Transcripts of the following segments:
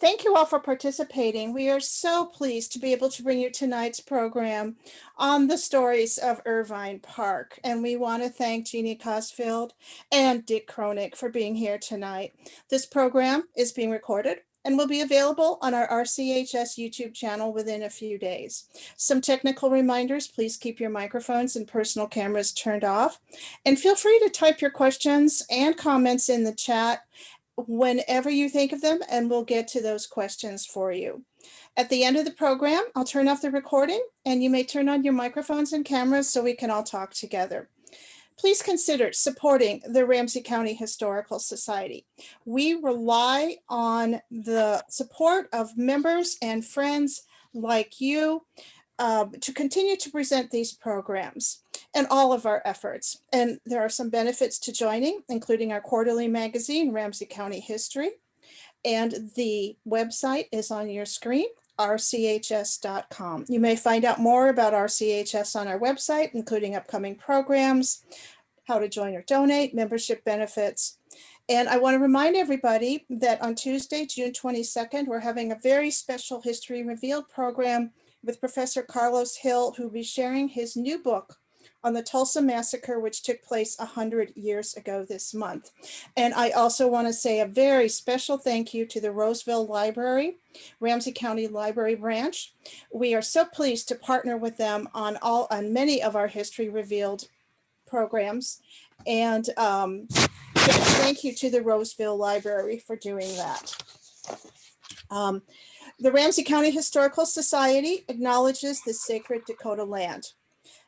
Thank you all for participating. We are so pleased to be able to bring you tonight's program on the stories of Irvine Park. And we want to thank Jeanne Kosfeld and Dick Kronick for being here tonight. This program is being recorded and will be available on our RCHS YouTube channel within a few days. Some technical reminders: please keep your microphones and personal cameras turned off. And feel free to type your questions and comments in the chat whenever you think of them, and we'll get to those questions for you. At the end of the program, I'll turn off the recording and you may turn on your microphones and cameras so we can all talk together. Please consider supporting the Ramsey County Historical Society. We rely on the support of members and friends like you to continue to present these programs and all of our efforts. And there are some benefits to joining, including our quarterly magazine, Ramsey County History. And the website is on your screen, rchs.com. You may find out more about RCHS on our website, including upcoming programs, how to join or donate, membership benefits. And I want to remind everybody that on Tuesday, June 22nd, we're having a very special History Revealed program with Professor Carlos Hill, who will be sharing his new book on the Tulsa Massacre, which took place 100 years ago this month. And I also want to say a very special thank you to the Roseville Library, Ramsey County Library Branch. We are so pleased to partner with them on many of our History Revealed programs. And thank you to the Roseville Library for doing that. The Ramsey County Historical Society acknowledges the sacred Dakota land.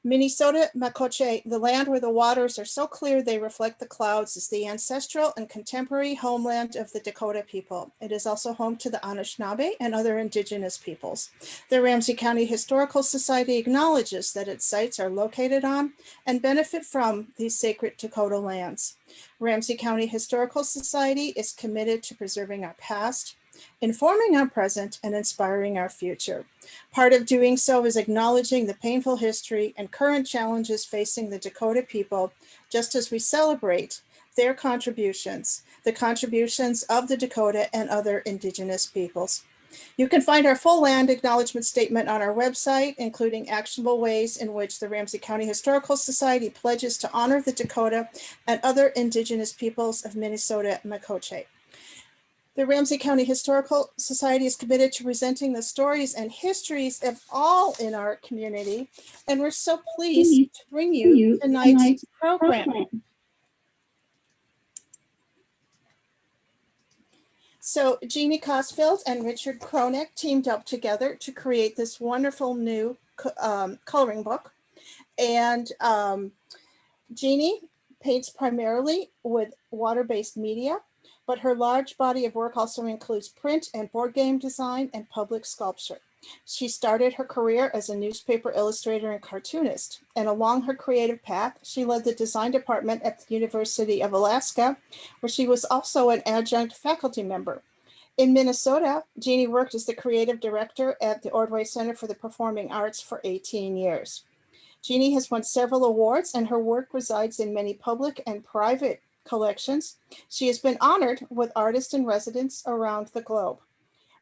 Minnesota Makoche, the land where the waters are so clear they reflect the clouds, is the ancestral and contemporary homeland of the Dakota people. It is also home to the Anishinaabe and other indigenous peoples. The Ramsey County Historical Society acknowledges that its sites are located on and benefit from these sacred Dakota lands. Ramsey County Historical Society is committed to preserving our past, informing our present, and inspiring our future. Part of doing so is acknowledging the painful history and current challenges facing the Dakota people, just as we celebrate their contributions, the contributions of the Dakota and other indigenous peoples. You can find our full land acknowledgement statement on our website, including actionable ways in which the Ramsey County Historical Society pledges to honor the Dakota and other indigenous peoples of Minnesota Makoche. The Ramsey County Historical Society is committed to presenting the stories and histories of all in our community, and we're so pleased to bring you tonight's program. So Jeanne Kosfeld and Richard Kronick teamed up together to create this wonderful new coloring book. And Jeanne paints primarily with water-based media, but her large body of work also includes print and board game design and public sculpture. She started her career as a newspaper illustrator and cartoonist, and along her creative path, she led the design department at the University of Alaska, where she was also an adjunct faculty member. In Minnesota, Jeanne worked as the creative director at the Ordway Center for the Performing Arts for 18 years. Jeanne has won several awards, and her work resides in many public and private collections. She has been honored with artists in residence around the globe.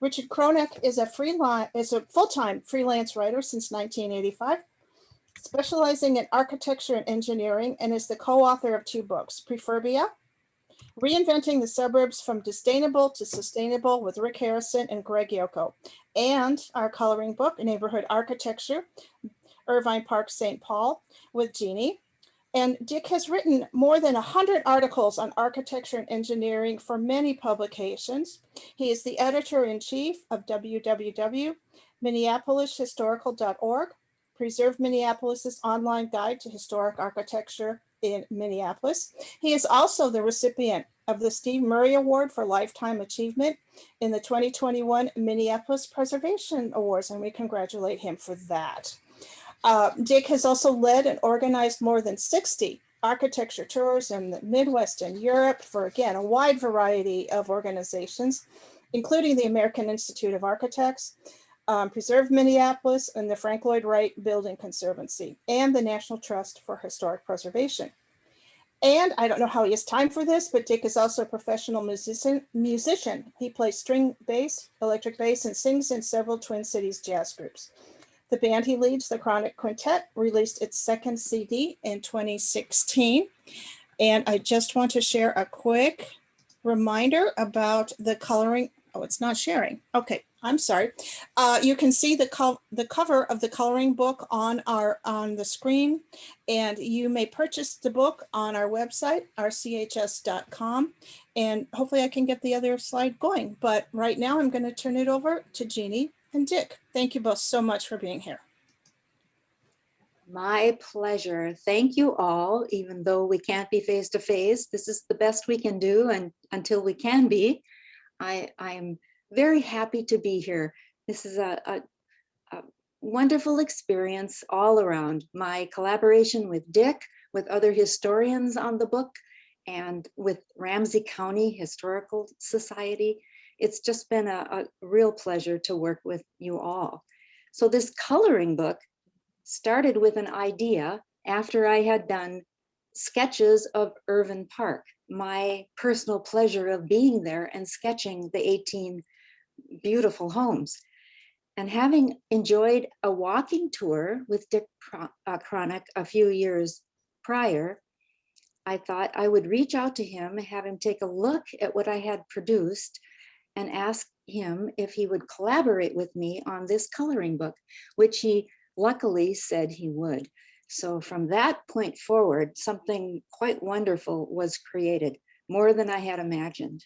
Richard Kronick is a full-time freelance writer since 1985, specializing in architecture and engineering, and is the co-author of 2 books, Prefurbia, Reinventing the Suburbs from Disdainable to Sustainable with Rick Harrison and Greg Yoko, and our coloring book, Neighborhood Architecture, Irvine Park, St. Paul, with Jeanne. And Dick has written more than 100 articles on architecture and engineering for many publications. He is the editor-in-chief of www.minneapolishistorical.org, Preserve Minneapolis's online guide to historic architecture in Minneapolis. He is also the recipient of the Steve Murray Award for Lifetime Achievement in the 2021 Minneapolis Preservation Awards, and we congratulate him for that. Dick has also led and organized more than 60 architecture tours in the Midwest and Europe for, again, a wide variety of organizations, including the American Institute of Architects, Preserve Minneapolis, and the Frank Lloyd Wright Building Conservancy, and the National Trust for Historic Preservation. And I don't know how he has time for this, but Dick is also a professional musician. He plays string bass, electric bass, and sings in several Twin Cities jazz groups. The band he leads, the Kronick Quintet, released its second CD in 2016. And I just want to share a quick reminder about the coloring. Oh, it's not sharing. Okay, I'm sorry. You can see the cover of the coloring book on the screen, and you may purchase the book on our website, rchs.com, and hopefully I can get the other slide going. But right now I'm going to turn it over to Jeanne and Dick. Thank you both so much for being here. My pleasure. Thank you all, even though we can't be face to face. This is the best we can do, and until we can be, I'm very happy to be here. This is a wonderful experience all around. My collaboration with Dick, with other historians on the book, and with Ramsey County Historical Society. It's just been a real pleasure to work with you all. So this coloring book started with an idea after I had done sketches of Irvine Park, my personal pleasure of being there and sketching the 18 beautiful homes. And having enjoyed a walking tour with Dick Kronick a few years prior, I thought I would reach out to him, have him take a look at what I had produced, and ask him if he would collaborate with me on this coloring book, which he luckily said he would. So from that point forward, something quite wonderful was created, more than I had imagined.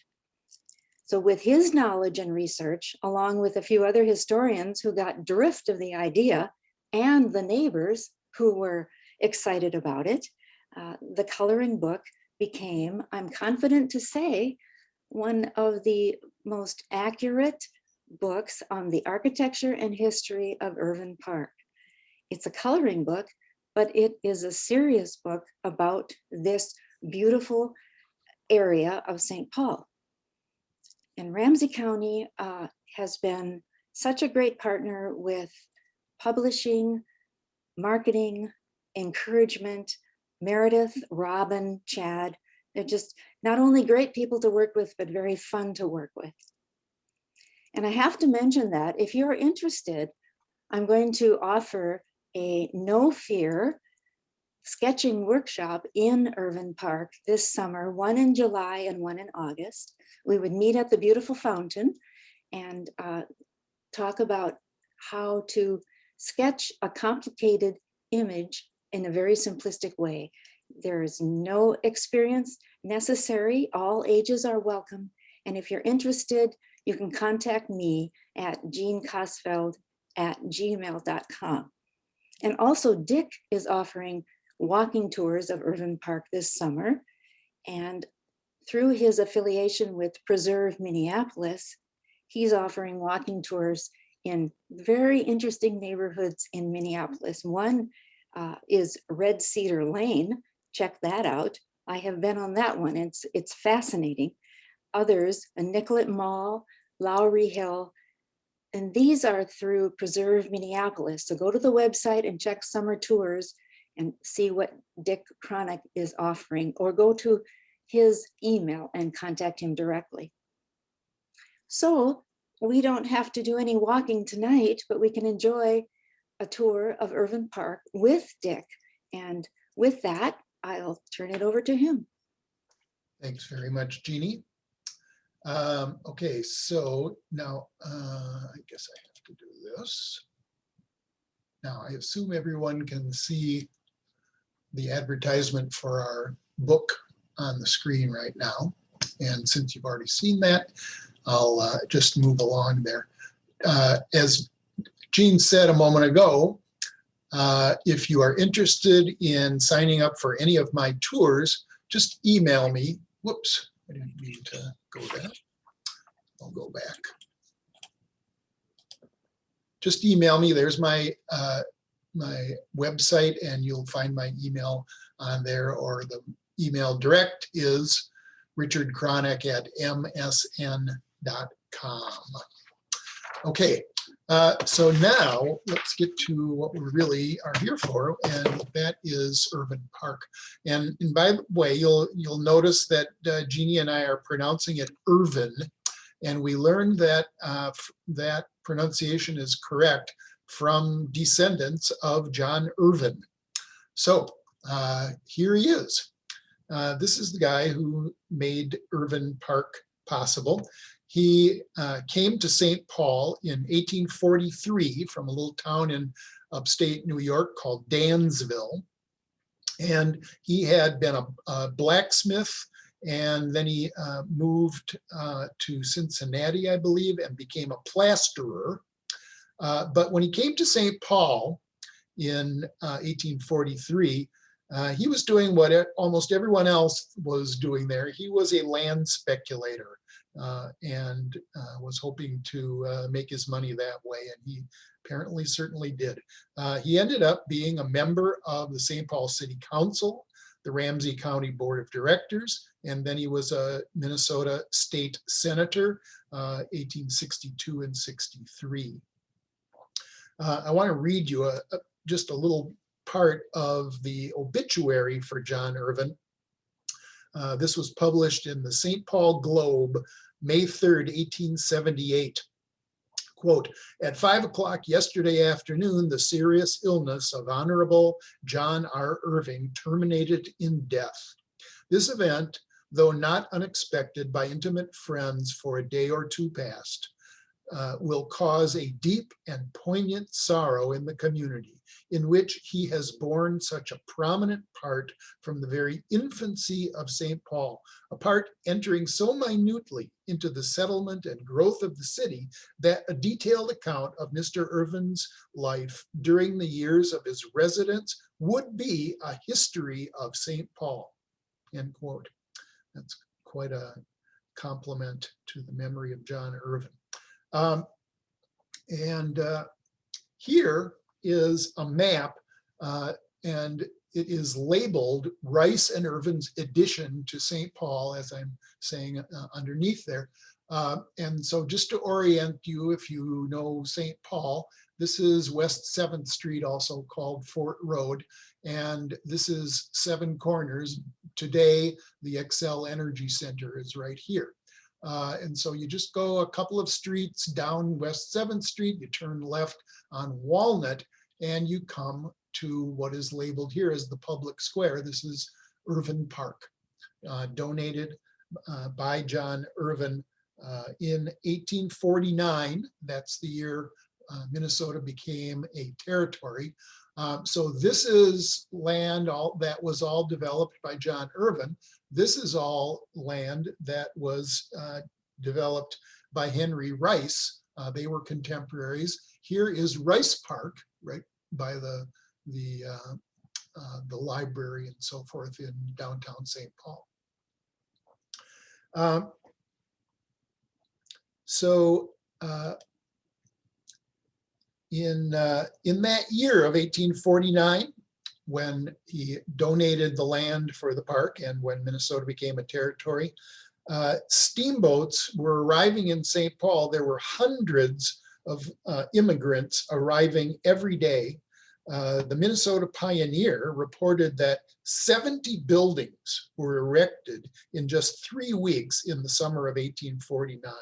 So with his knowledge and research, along with a few other historians who got drift of the idea, and the neighbors who were excited about it, the coloring book became, I'm confident to say, one of the most accurate books on the architecture and history of Irvine Park. It's a coloring book, but it is a serious book about this beautiful area of St. Paul. And Ramsey County has been such a great partner with publishing, marketing, encouragement. Meredith, Robin, Chad, they're just not only great people to work with, but very fun to work with. And I have to mention that if you're interested, I'm going to offer a no fear sketching workshop in Irvine Park this summer, one in July and one in August. We would meet at the beautiful fountain and talk about how to sketch a complicated image in a very simplistic way. There is no experience necessary. All ages are welcome. And if you're interested, you can contact me at jeannekosfeld@gmail.com. And also Dick is offering walking tours of Irvine Park this summer. And through his affiliation with Preserve Minneapolis, he's offering walking tours in very interesting neighborhoods in Minneapolis. One is Red Cedar Lane. Check that out. I have been on that one. It's fascinating. Others, a Nicollet Mall, Lowry Hill, and these are through Preserve Minneapolis. So go to the website and check summer tours and see what Dick Kronick is offering, or go to his email and contact him directly. So we don't have to do any walking tonight, but we can enjoy a tour of Irvine Park with Dick. And with that, I'll turn it over to him. Thanks very much, Jeanne. Okay, so now I guess I have to do this. Now I assume everyone can see the advertisement for our book on the screen right now. And since you've already seen that, I'll just move along there. As Jeanne said a moment ago, if you are interested in signing up for any of my tours, just email me. Whoops, I didn't mean to go there. I'll go back. Just email me. There's my my website, and you'll find my email on there, or the email direct is richardkronick@msn.com. Okay, So now let's get to what we really are here for, and that is Irvine Park. And by the way, you'll notice that Jeannie and I are pronouncing it Irvine, and we learned that that pronunciation is correct from descendants of John Irvine. So here he is. This is the guy who made Irvine Park possible. He came to St. Paul in 1843 from a little town in upstate New York called Dansville. And he had been a blacksmith, and then he moved to Cincinnati, I believe, and became a plasterer. But when he came to St. Paul in 1843, he was doing what almost everyone else was doing there. He was a land speculator and was hoping to make his money that way. And he apparently certainly did. He ended up being a member of the St. Paul City Council, the Ramsey County Board of Directors, and then he was a Minnesota State Senator, 1862 and 63. I want to read you just a little part of the obituary for John Irvine. This was published in the St. Paul Globe, May 3rd, 1878. Quote, at 5 o'clock yesterday afternoon, the serious illness of Honorable John R. Irving terminated in death. This event, though not unexpected by intimate friends for a day or two past, will cause a deep and poignant sorrow in the community, in which he has borne such a prominent part from the very infancy of St. Paul, a part entering so minutely into the settlement and growth of the city that a detailed account of Mr. Irvine's life during the years of his residence would be a history of St. Paul, end quote. That's quite a compliment to the memory of John Irvine. Here is a map, and it is labeled Rice and Irvine's addition to St. Paul, as I'm saying underneath there. And so just to orient you, if you know St. Paul, this is West 7th Street, also called Fort Road, and this is Seven Corners. Today, the Xcel Energy Center is right here. And so you just go a couple of streets down West 7th Street, you turn left on Walnut, and you come to what is labeled here as the public square. This is Irvine Park, donated by John Irvine in 1849. That's the year Minnesota became a territory. So this is land that was all developed by John Irvine. This is all land that was developed by Henry Rice. They were contemporaries. Here is Rice Park, right by the library and so forth in downtown St. Paul. In that year of 1849, when he donated the land for the park and when Minnesota became a territory, steamboats were arriving in St. Paul. There were hundreds of immigrants arriving every day. The Minnesota Pioneer reported that 70 buildings were erected in just 3 weeks in the summer of 1849.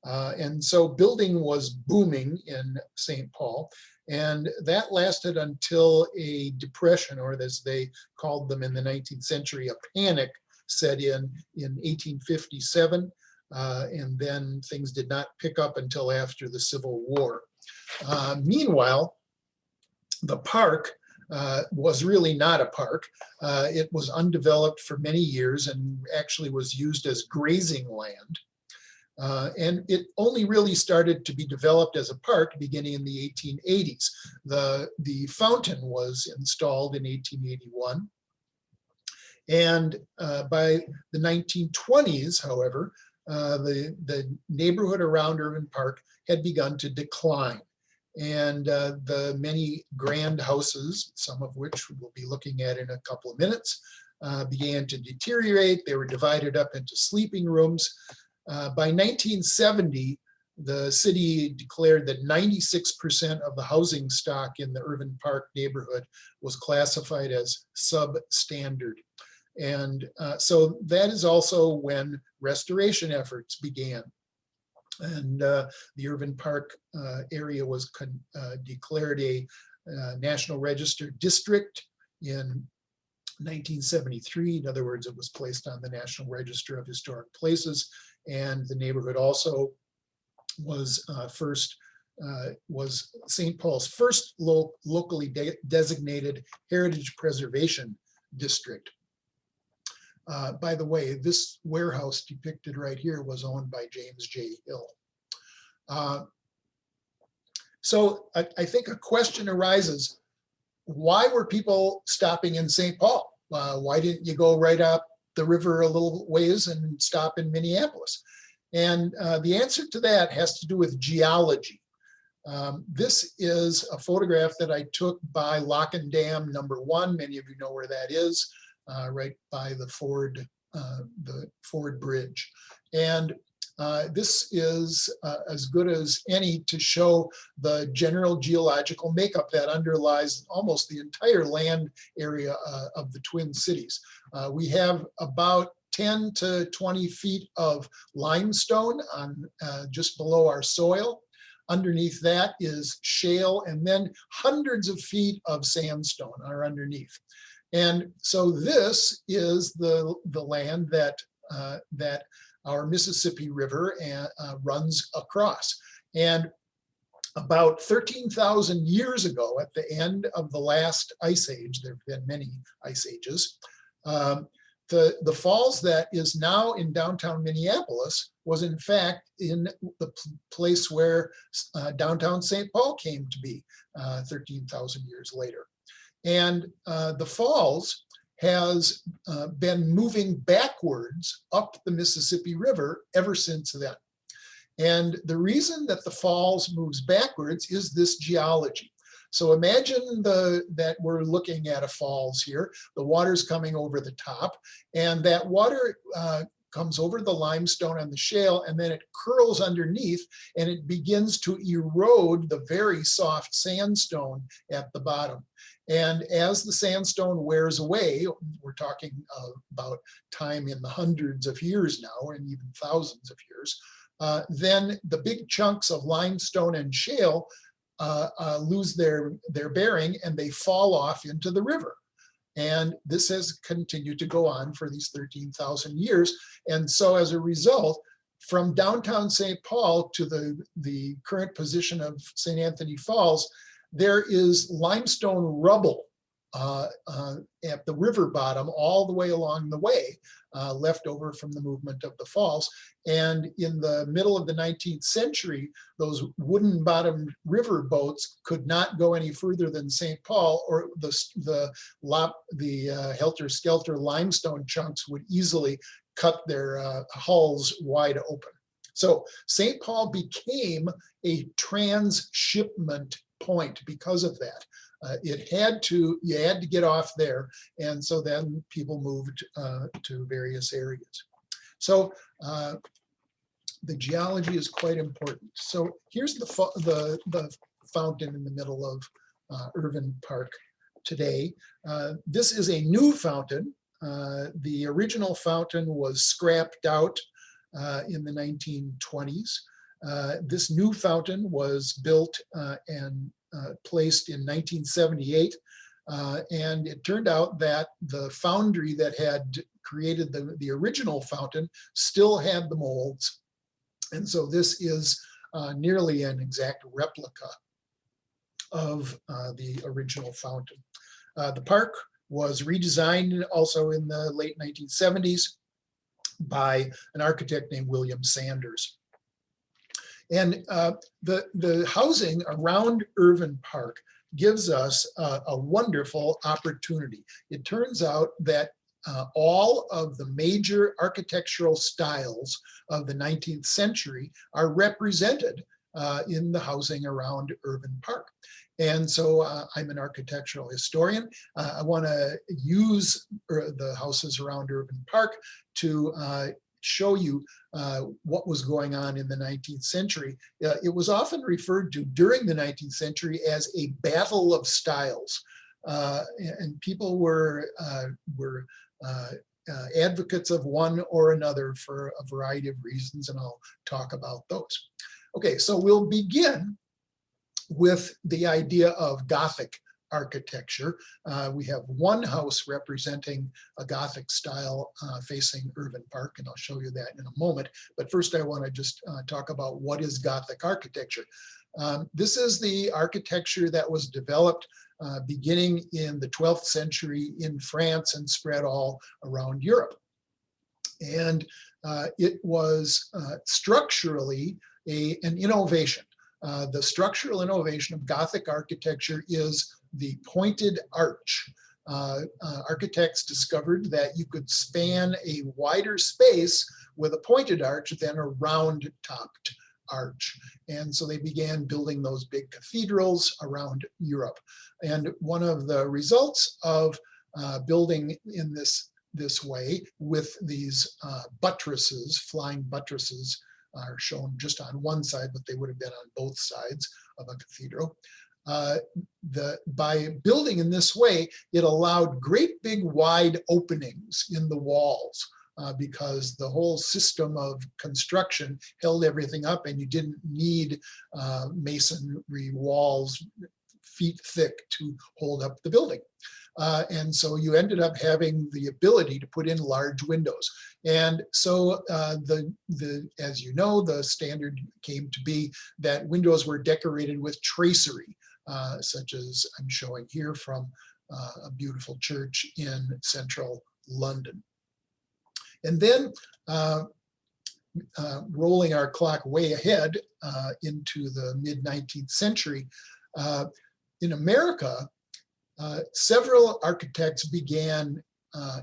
And so building was booming in St. Paul, and that lasted until a depression, or as they called them in the 19th century, a panic set in 1857, and then things did not pick up until after the Civil War. Meanwhile, the park was really not a park. It was undeveloped for many years and actually was used as grazing land. And it only really started to be developed as a park beginning in the 1880s. The fountain was installed in 1881. And by the 1920s, however, the neighborhood around Irvine Park had begun to decline. And the many grand houses, some of which we'll be looking at in a couple of minutes, began to deteriorate. They were divided up into sleeping rooms. By 1970, the city declared that 96% of the housing stock in the Irvine Park neighborhood was classified as substandard. And so that is also when restoration efforts began. And the Irvine Park area was declared a National Register district in 1973. In other words, it was placed on the National Register of Historic Places, and the neighborhood also was was St. Paul's first locally designated heritage preservation district. By the way, this warehouse depicted right here was owned by James J. Hill. So I think a question arises: why were people stopping in St. Paul? Why didn't you go right up the river a little ways and stop in Minneapolis? And the answer to that has to do with geology. This is a photograph that I took by Lock and Dam #1. Many of you know where that is, right by the Ford Bridge. And this is as good as any to show the general geological makeup that underlies almost the entire land area of the Twin Cities. We have about 10 to 20 feet of limestone on just below our soil. Underneath that is shale, and then hundreds of feet of sandstone are underneath. And so this is the land that our Mississippi River runs across. And about 13,000 years ago, at the end of the last ice age, there have been many ice ages, the falls that is now in downtown Minneapolis was in fact in the place where downtown St. Paul came to be 13,000 years later. And the falls has been moving backwards up the Mississippi River ever since then. And the reason that the falls moves backwards is this geology. So imagine that we're looking at a falls here. The water's coming over the top, and that water comes over the limestone and the shale, and then it curls underneath, and it begins to erode the very soft sandstone at the bottom. And as the sandstone wears away, we're talking about time in the hundreds of years now, and even thousands of years, then the big chunks of limestone and shale lose their bearing, and they fall off into the river. And this has continued to go on for these 13,000 years. And so as a result, from downtown St. Paul to the current position of St. Anthony Falls, there is limestone rubble at the river bottom all the way along the way, left over from the movement of the falls. And in the middle of the 19th century, those wooden bottomed river boats could not go any further than St. Paul, or the helter-skelter limestone chunks would easily cut their hulls wide open. So St. Paul became a transshipment point because of that. You had to get off there, and so then people moved to various areas. So the geology is quite important. So here's the fountain in the middle of Irvine Park today. This is a new fountain. The original fountain was scrapped out in the 1920s. This new fountain was built and placed in 1978. And it turned out that the foundry that had created the original fountain still had the molds. And so this is nearly an exact replica of the original fountain. The park was redesigned also in the late 1970s by an architect named William Sanders. And the housing around Irvine Park gives us a wonderful opportunity. It turns out that all of the major architectural styles of the 19th century are represented in the housing around Irvine Park. And so I'm an architectural historian. I want to use the houses around Irvine Park to show you what was going on in the 19th century. It was often referred to during the 19th century as a battle of styles. And people were advocates of one or another for a variety of reasons, and I'll talk about those. Okay, so we'll begin with the idea of Gothic architecture. We have one house representing a Gothic style facing Irvine Park, and I'll show you that in a moment. But first I want to just talk about what is Gothic architecture. This is the architecture that was developed beginning in the 12th century in France and spread all around Europe. And it was structurally an innovation. The structural innovation of Gothic architecture is the pointed arch. Architects discovered that you could span a wider space with a pointed arch than a round-topped arch. And so they began building those big cathedrals around Europe. And one of the results of building in this way with these buttresses, flying buttresses, are shown just on one side, but they would have been on both sides of a cathedral. By building in this way, it allowed great big wide openings in the walls because the whole system of construction held everything up, and you didn't need masonry walls feet thick to hold up the building. And so you ended up having the ability to put in large windows. And so as you know, the standard came to be that windows were decorated with tracery, such as I'm showing here from a beautiful church in central London. And then rolling our clock way ahead into the mid-19th century, in America, several architects began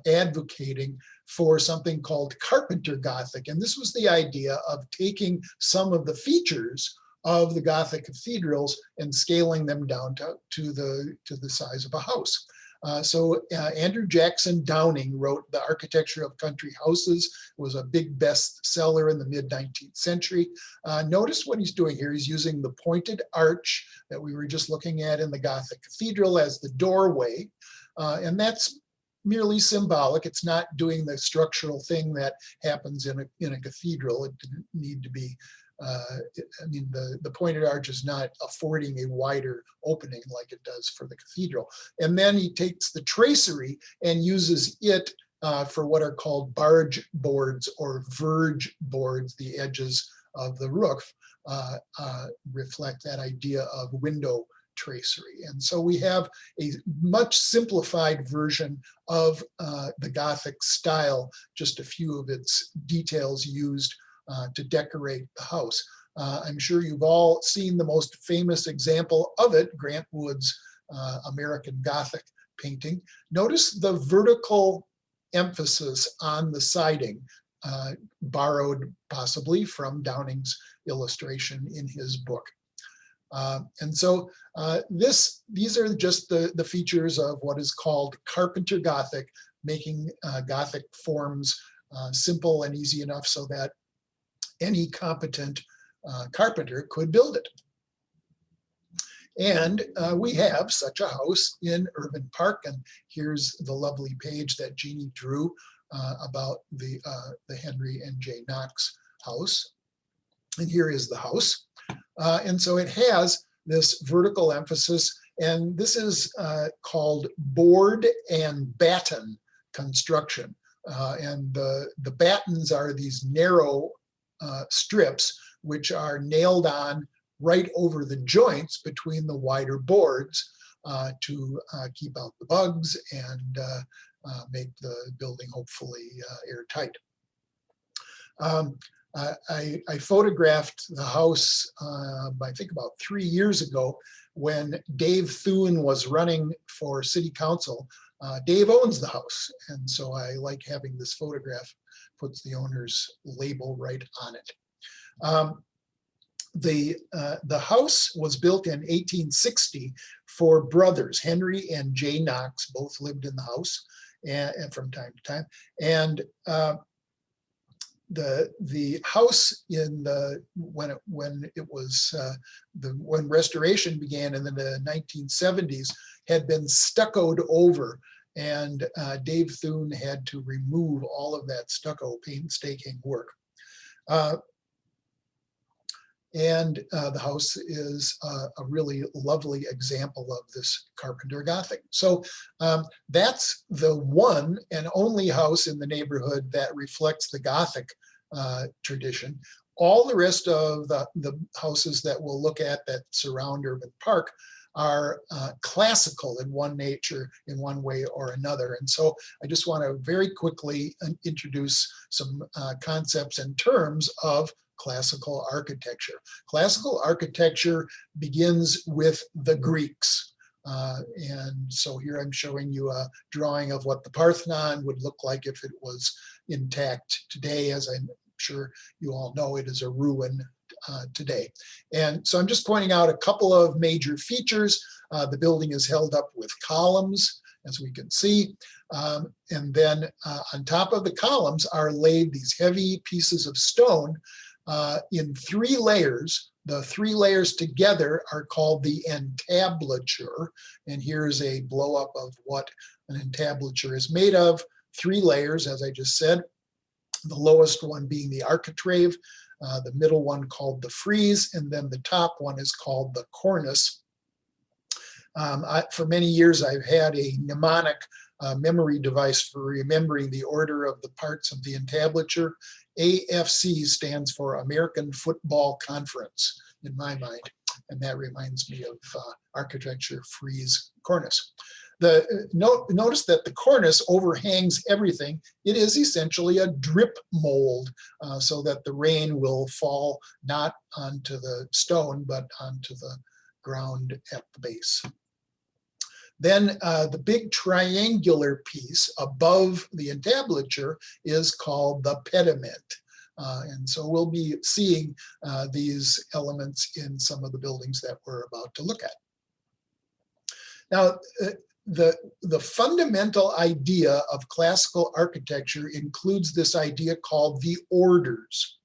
advocating for something called Carpenter Gothic. And this was the idea of taking some of the features of the Gothic cathedrals and scaling them down to the size of a house. So Andrew Jackson Downing wrote The Architecture of Country Houses. It was a big bestseller in the mid-19th century. Notice what he's doing here. He's using the pointed arch that we were just looking at in the Gothic cathedral as the doorway. And that's merely symbolic. It's not doing the structural thing that happens in a cathedral. It didn't need to be I mean, the pointed arch is not affording a wider opening like it does for the cathedral. And then he takes the tracery and uses it for what are called barge boards or verge boards. The edges of the roof reflect that idea of window tracery. And so we have a much simplified version of the Gothic style, just a few of its details used to decorate the house. I'm sure you've all seen the most famous example of it, Grant Wood's American Gothic painting. Notice the vertical emphasis on the siding, borrowed possibly from Downing's illustration in his book. And so these are just the features of what is called Carpenter Gothic, making Gothic forms simple and easy enough so that any competent carpenter could build it. And we have such a house in Irvine Park, and here's the lovely page that Jeanne drew about the Henry and J. Knox house. And here is the house. And so it has this vertical emphasis, and this is called board and batten construction. And the battens are these narrow strips which are nailed on right over the joints between the wider boards to keep out the bugs and make the building hopefully airtight. I photographed the house, I think about 3 years ago, when Dave Thune was running for city council. Dave owns the house, and so I like having this photograph, puts the owner's label right on it. The house was built in 1860 for brothers, Henry and J. Knox. Both lived in the house and from time to time. And the house in the when restoration began in the 1970s had been stuccoed over, and Dave Thune had to remove all of that stucco painstaking work. The house is a really lovely example of this Carpenter Gothic. So that's the one and only house in the neighborhood that reflects the Gothic tradition. All the rest of the houses that we'll look at that surround Irvine Park are classical in one nature, in one way or another. And so I just want to very quickly introduce some concepts and terms of classical architecture. Classical architecture begins with the Greeks. And so here I'm showing you a drawing of what the Parthenon would look like if it was intact today. As I'm sure you all know, it is a ruin today. And so I'm just pointing out a couple of major features. The building is held up with columns, as we can see. And then on top of the columns are laid these heavy pieces of stone in 3 layers. The 3 layers together are called the entablature. And here's a blow up of what an entablature is made of. 3 layers, as I just said, the lowest one being the architrave, the middle one called the frieze, and then the top one is called the cornice. For many years, I've had a mnemonic memory device for remembering the order of the parts of the entablature. AFC stands for American Football Conference in my mind, and that reminds me of architecture, frieze, cornice. Notice that the cornice overhangs everything. It is essentially a drip mold so that the rain will fall not onto the stone, but onto the ground at the base. Then the big triangular piece above the entablature is called the pediment. And so we'll be seeing these elements in some of the buildings that we're about to look at. Now, the fundamental idea of classical architecture includes this idea called the orders.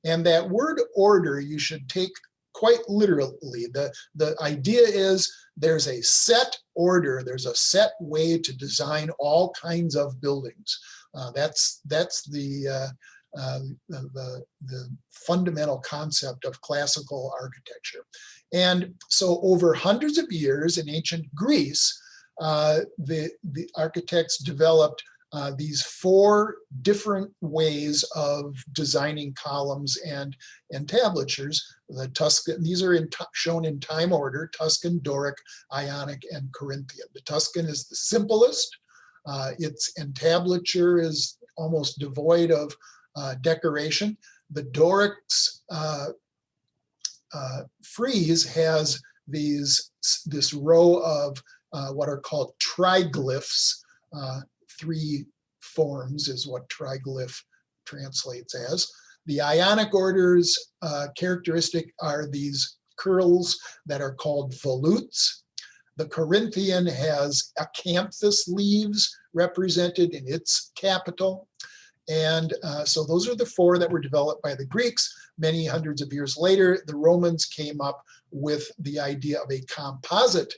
And that word order you should take quite literally. The idea is there's a set order, there's a set way to design all kinds of buildings. That's the fundamental concept of classical architecture. And so over hundreds of years in ancient Greece, the architects developed these 4 different ways of designing columns and entablatures. The Tuscan, these are shown in time order: Tuscan, Doric, Ionic, and Corinthian. The Tuscan is the simplest. Its entablature is almost devoid of decoration. The Doric's frieze has this row of what are called triglyphs. 3 forms is what triglyph translates as. The Ionic order's characteristic are these curls that are called volutes. The Corinthian has acanthus leaves represented in its capital. And so those are the 4 that were developed by the Greeks. Many hundreds of years later, the Romans came up with the idea of a composite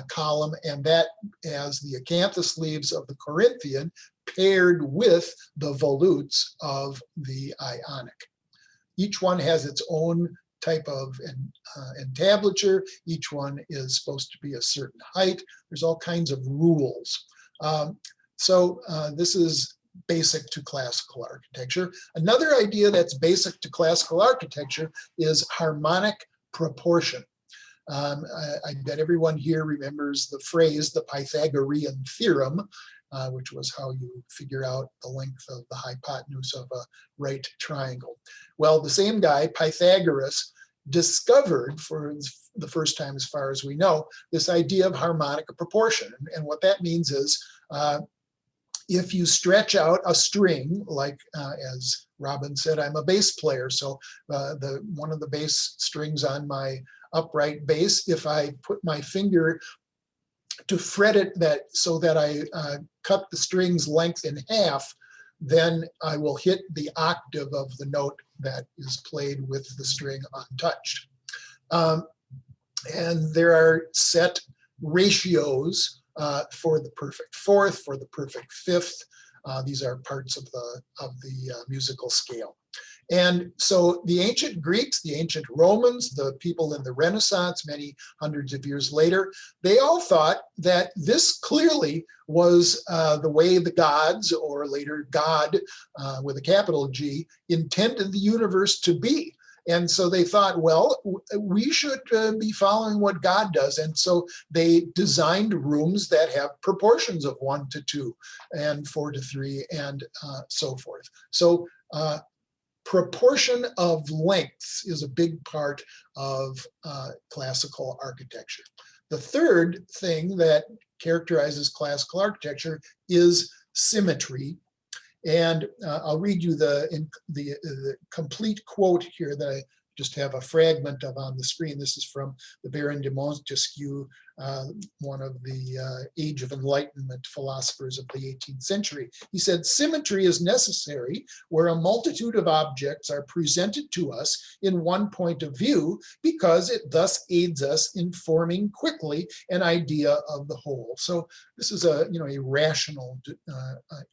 column, and that has the acanthus leaves of the Corinthian paired with the volutes of the Ionic. Each one has its own type of entablature. Each one is supposed to be a certain height. There's all kinds of rules. So this is basic to classical architecture. Another idea that's basic to classical architecture is harmonic proportion. I bet everyone here remembers the phrase, the Pythagorean theorem, which was how you figure out the length of the hypotenuse of a right triangle. Well, the same guy, Pythagoras, discovered for the first time, as far as we know, this idea of harmonic proportion. And what that means is if you stretch out a string, like as Robin said, I'm a bass player, so one of the bass strings on my upright bass, if I put my finger to fret it so that I cut the string's length in half, then I will hit the octave of the note that is played with the string untouched. And there are set ratios for the perfect fourth, for the perfect fifth. These are parts of the musical scale. And so the ancient Greeks, the ancient Romans, the people in the Renaissance, many hundreds of years later, they all thought that this clearly was the way the gods, or later God with a capital G, intended the universe to be. And so they thought, well, we should be following what God does. And so they designed rooms that have proportions of 1 to 2 and 4 to 3 and so forth. So proportion of lengths is a big part of classical architecture. The third thing that characterizes classical architecture is symmetry. And I'll read you the complete quote here that I just have a fragment of on the screen. This is from the Baron de Montesquieu, one of the Age of Enlightenment philosophers of the 18th century. He said, "Symmetry is necessary where a multitude of objects are presented to us in one point of view, because it thus aids us in forming quickly an idea of the whole." So this is a rational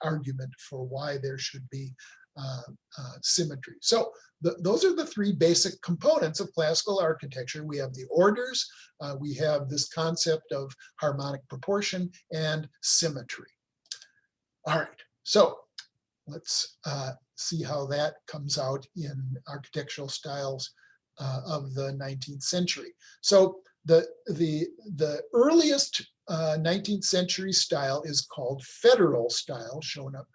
argument for why there should be symmetry. So those are the three basic components of classical architecture. We have the orders, we have this concept of harmonic proportion, and symmetry. All right, so let's see how that comes out in architectural styles of the 19th century. So the earliest 19th century style is called federal style, shown up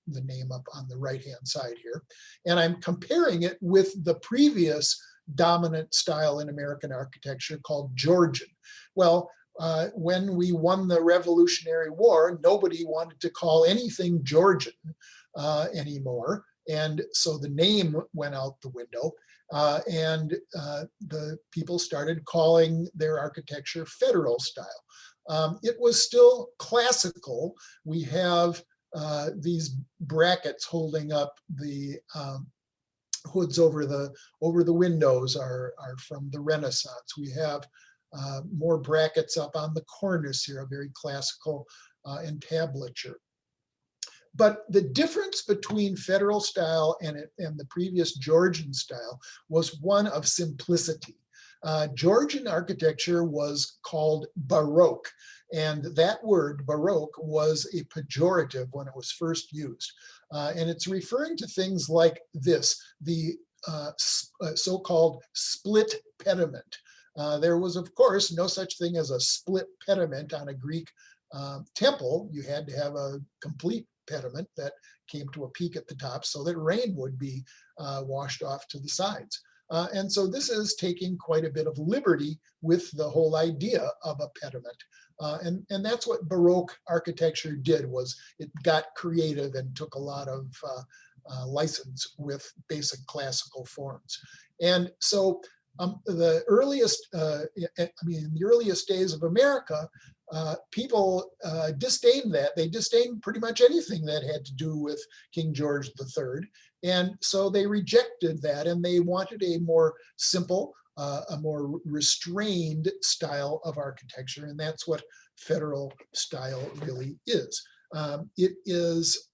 the name up on the right-hand side here. And I'm comparing it with the previous dominant style in American architecture called Georgian. Well, when we won the Revolutionary War, nobody wanted to call anything Georgian anymore. And so the name went out the window, and the people started calling their architecture federal style. It was still classical. We have these brackets holding up the hoods over the windows are from the Renaissance. We have more brackets up on the cornice here, a very classical entablature. But the difference between federal style and the previous Georgian style was one of simplicity. Georgian architecture was called Baroque, and that word Baroque was a pejorative when it was first used. And it's referring to things like this, the so-called split pediment. There was, of course, no such thing as a split pediment on a Greek temple. You had to have a complete pediment that came to a peak at the top so that rain would be washed off to the sides. And so this is taking quite a bit of liberty with the whole idea of a pediment. And that's what Baroque architecture did, was it got creative and took a lot of license with basic classical forms. And so the earliest, in the earliest days of America, people disdained that. They disdained pretty much anything that had to do with King George III. And so they rejected that, and they wanted a more simple, a more restrained style of architecture. And that's what federal style really is. It is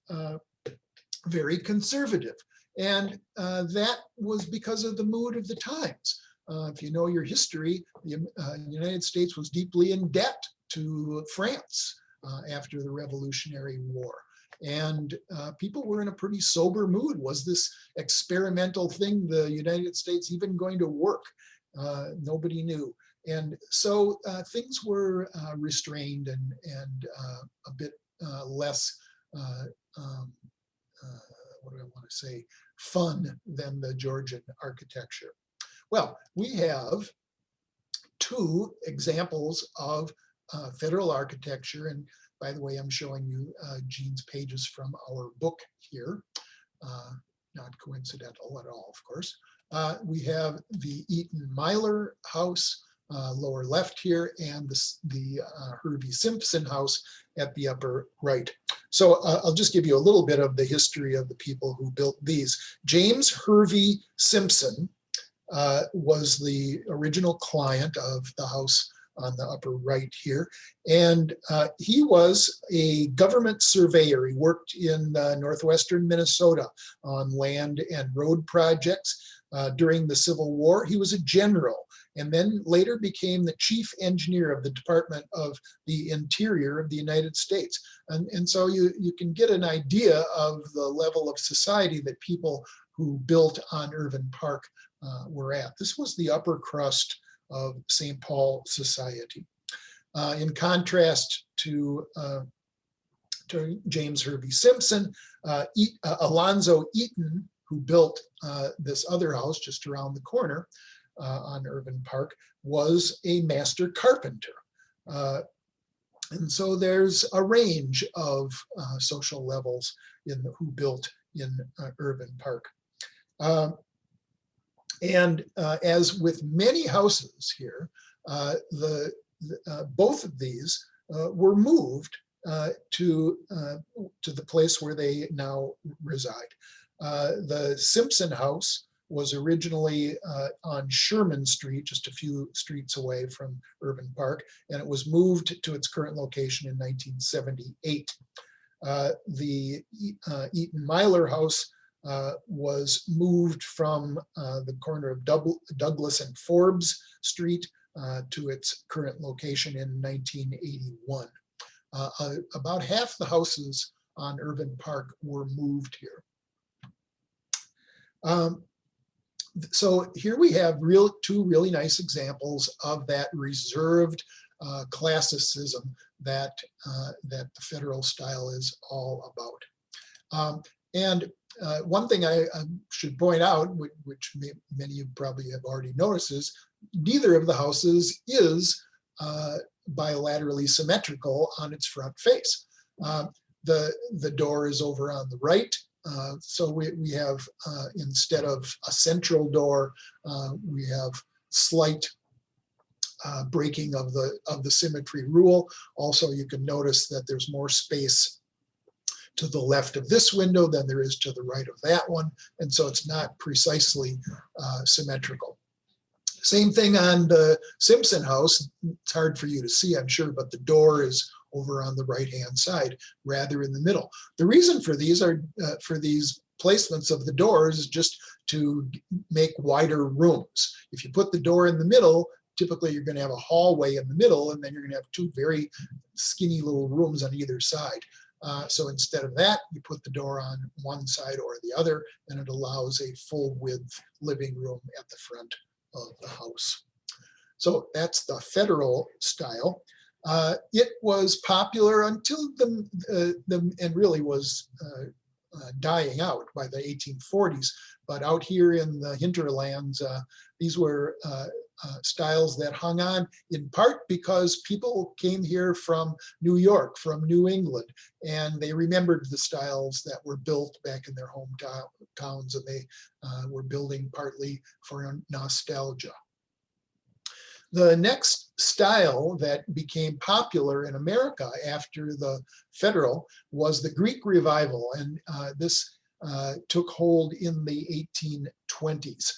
very conservative. And that was because of the mood of the times. If you know your history, the United States was deeply in debt to France after the Revolutionary War. And people were in a pretty sober mood. Was this experimental thing, the United States, even going to work? Nobody knew. And so things were restrained and a bit less, what do I want to say, fun than the Georgian architecture. Well, we have two examples of federal architecture. And by the way, I'm showing you Jeanne's pages from our book here. Not coincidental at all, of course. We have the Eaton Myler House lower left here, and the Hervey Simpson house at the upper right. So I'll just give you a little bit of the history of the people who built these. James Hervey Simpson was the original client of the house on the upper right here. And he was a government surveyor. He worked in northwestern Minnesota on land and road projects. During the Civil War, he was a general, and then later became the chief engineer of the Department of the Interior of the United States. And so you can get an idea of the level of society that people who built on Irvine Park were at. This was the upper crust of St. Paul society. In contrast to James Hervey Simpson, Alonzo Eaton, who built this other house just around the corner on Irvine Park, was a master carpenter. And so there's a range of social levels in who built in Irvine Park. And as with many houses here, both of these were moved to the place where they now reside. The Simpson house was originally on Sherman Street, just a few streets away from Irvine Park, and it was moved to its current location in 1978. The Eaton Myler house was moved from the corner of Douglas and Forbes Street to its current location in 1981. About half the houses on Irvine Park were moved here. So here we have two really nice examples of that reserved classicism that the Federal style is all about. And one thing I should point out, which many of you probably have already noticed, is neither of the houses is bilaterally symmetrical on its front face. The door is over on the right. So we have, instead of a central door, we have slight breaking of the symmetry rule. Also, you can notice that there's more space to the left of this window than there is to the right of that one. And so it's not precisely symmetrical. Same thing on the Simpson house. It's hard for you to see, I'm sure, but the door is over on the right-hand side rather in the middle. The reason for these placements of the doors is just to make wider rooms. If you put the door in the middle, typically you're going to have a hallway in the middle, and then you're going to have two very skinny little rooms on either side. So instead of that, you put the door on one side or the other, and it allows a full width living room at the front of the house. So that's the Federal style. It was popular until and really was dying out by the 1840s. But out here in the hinterlands, these were styles that hung on, in part because people came here from New York, from New England, and they remembered the styles that were built back in their hometowns, and they were building partly for nostalgia. The next style that became popular in America after the Federal was the Greek Revival, and this took hold in the 1820s.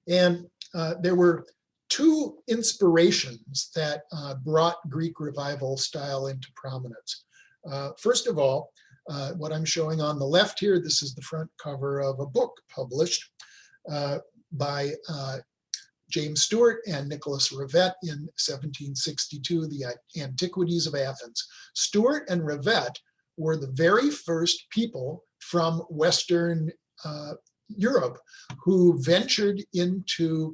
And there were two inspirations that brought Greek Revival style into prominence. First of all, what I'm showing on the left here, this is the front cover of a book published by James Stewart and Nicholas Rivette in 1762, The Antiquities of Athens. Stewart and Rivette were the very first people from Western Europe who ventured into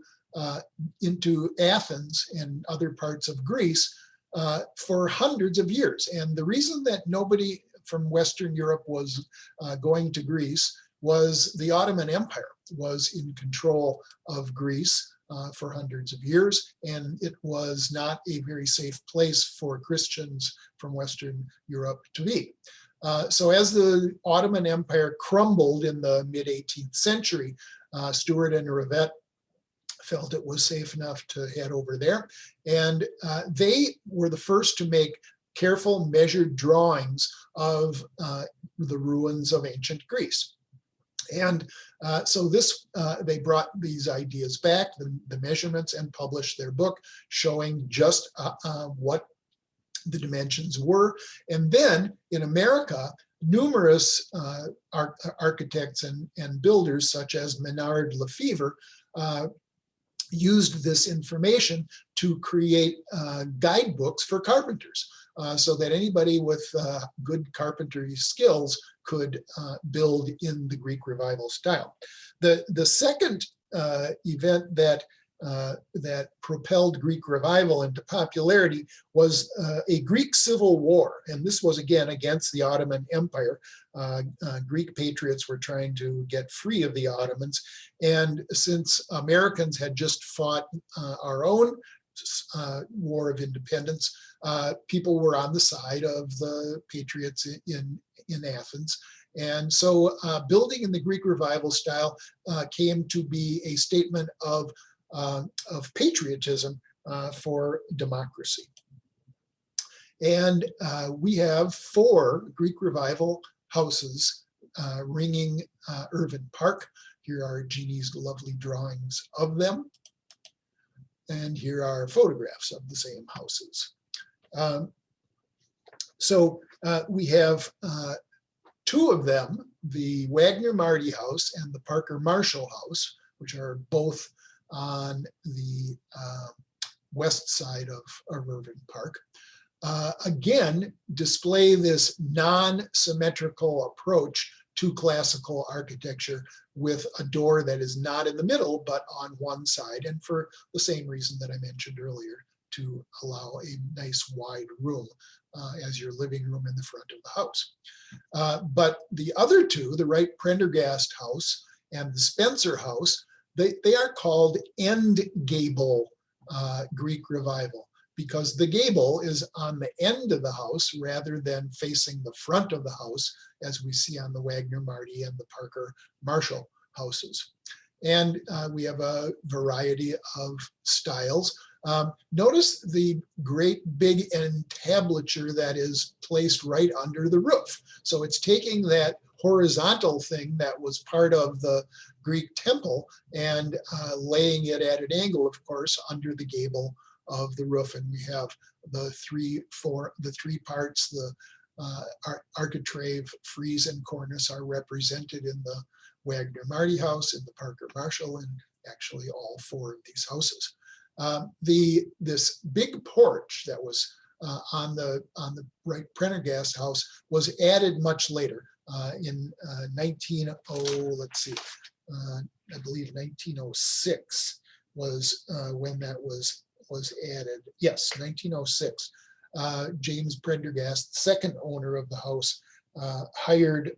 Athens and other parts of Greece for hundreds of years. And the reason that nobody from Western Europe was going to Greece was the Ottoman Empire was in control of Greece for hundreds of years, and it was not a very safe place for Christians from Western Europe to be. So as the Ottoman Empire crumbled in the mid-18th century, Stewart and Rivette felt it was safe enough to head over there. And they were the first to make careful measured drawings of the ruins of ancient Greece. And so they brought these ideas back, the measurements, and published their book showing just what the dimensions were. And then in America, numerous architects and builders such as Menard Lefevre used this information to create guidebooks for carpenters, so that anybody with good carpentry skills could build in the Greek Revival style. The second event that propelled Greek Revival into popularity was a Greek civil war. And this was again against the Ottoman Empire. Greek patriots were trying to get free of the Ottomans. And since Americans had just fought our own War of Independence, people were on the side of the patriots in Athens. And so building in the Greek Revival style came to be a statement of patriotism for democracy. And we have 4 Greek Revival houses ringing Irvine Park. Here are Jeanne's lovely drawings of them. And here are photographs of the same houses. So we have 2 of them, the Wagner Marty House and the Parker Marshall House, which are both on the west side of Irvine Park, again, display this non-symmetrical approach to classical architecture with a door that is not in the middle, but on one side, and for the same reason that I mentioned earlier, to allow a nice wide room as your living room in the front of the house. But the other 2, the Wright Prendergast House and the Spencer House, they are called end gable Greek Revival, because the gable is on the end of the house rather than facing the front of the house, as we see on the Wagner Marty and the Parker Marshall houses. And we have a variety of styles. Notice the great big entablature that is placed right under the roof. So it's taking that horizontal thing that was part of the Greek temple and laying it at an angle, of course, under the gable of the roof. And we have the three parts, the architrave, frieze, and cornice are represented in the Wagner Marty house, in the Parker Marshall, and actually all 4 of these houses. This big porch that was on the Wright Prendergast house was added much later in I believe 1906 was when that was added. Yes, 1906. James Prendergast, second owner of the house, hired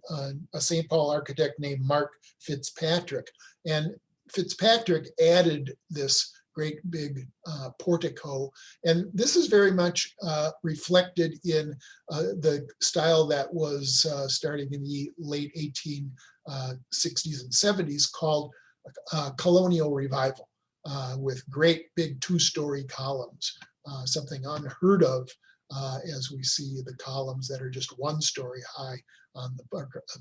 a St. Paul architect named Mark Fitzpatrick, and Fitzpatrick added this great big portico. And this is very much reflected in the style that was starting in the late 1860s and 70s called colonial revival, with great big 2-story columns, something unheard of as we see the columns that are just 1 story high on the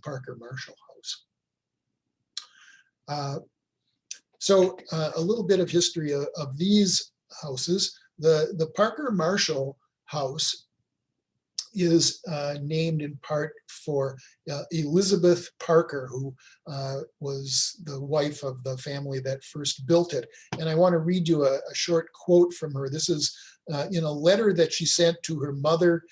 Parker Marshall house. So a little bit of history of these houses. The Parker Marshall house is named in part for Elizabeth Parker, who was the wife of the family that first built it. And I want to read you a short quote from her. This is in a letter that she sent to her mother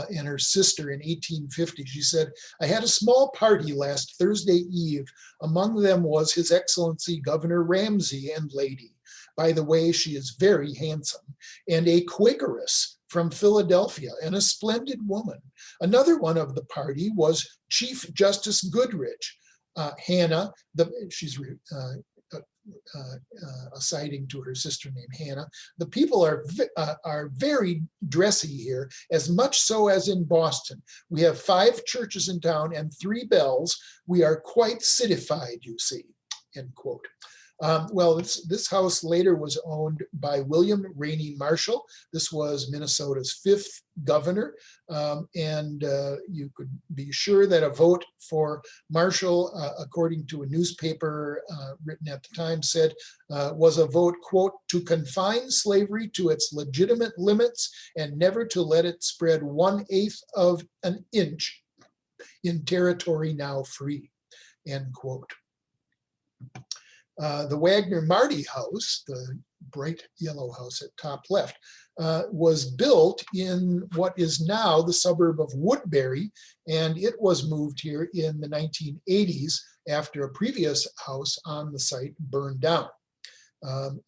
and her sister in 1850. She said, "I had a small party last Thursday eve. Among them was His Excellency Governor Ramsey and lady. By the way, she is very handsome, and a Quakeress from Philadelphia, and a splendid woman. Another one of the party was Chief Justice Goodrich. Hannah, she's citing to her sister named Hannah. The people are very dressy here, as much so as in Boston. We have 5 churches in town and 3 bells. We are quite citified, you see," end quote. Well, this house later was owned by William Rainey Marshall. This was Minnesota's 5th governor. And you could be sure that a vote for Marshall, according to a newspaper written at the time, said was a vote, quote, to confine slavery to its legitimate limits and never to let it spread 1/8 of an inch in territory now free, end quote. The Wagner Marty house, the bright yellow house at top left, was built in what is now the suburb of Woodbury, and it was moved here in the 1980s after a previous house on the site burned down.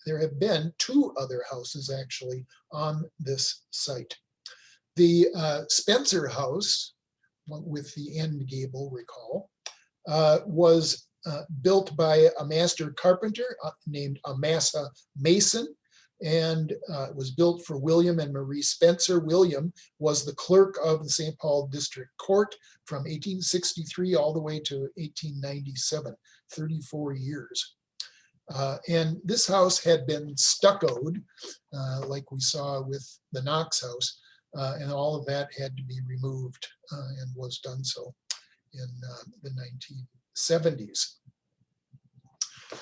There have been 2 other houses actually on this site. The Spencer house, with the end gable, recall, was built by a master carpenter named Amasa Mason, and it was built for William and Marie Spencer. William was the clerk of the St. Paul District Court from 1863 all the way to 1897, 34 years. And this house had been stuccoed, like we saw with the Knox house, and all of that had to be removed and was done so in the 1970s.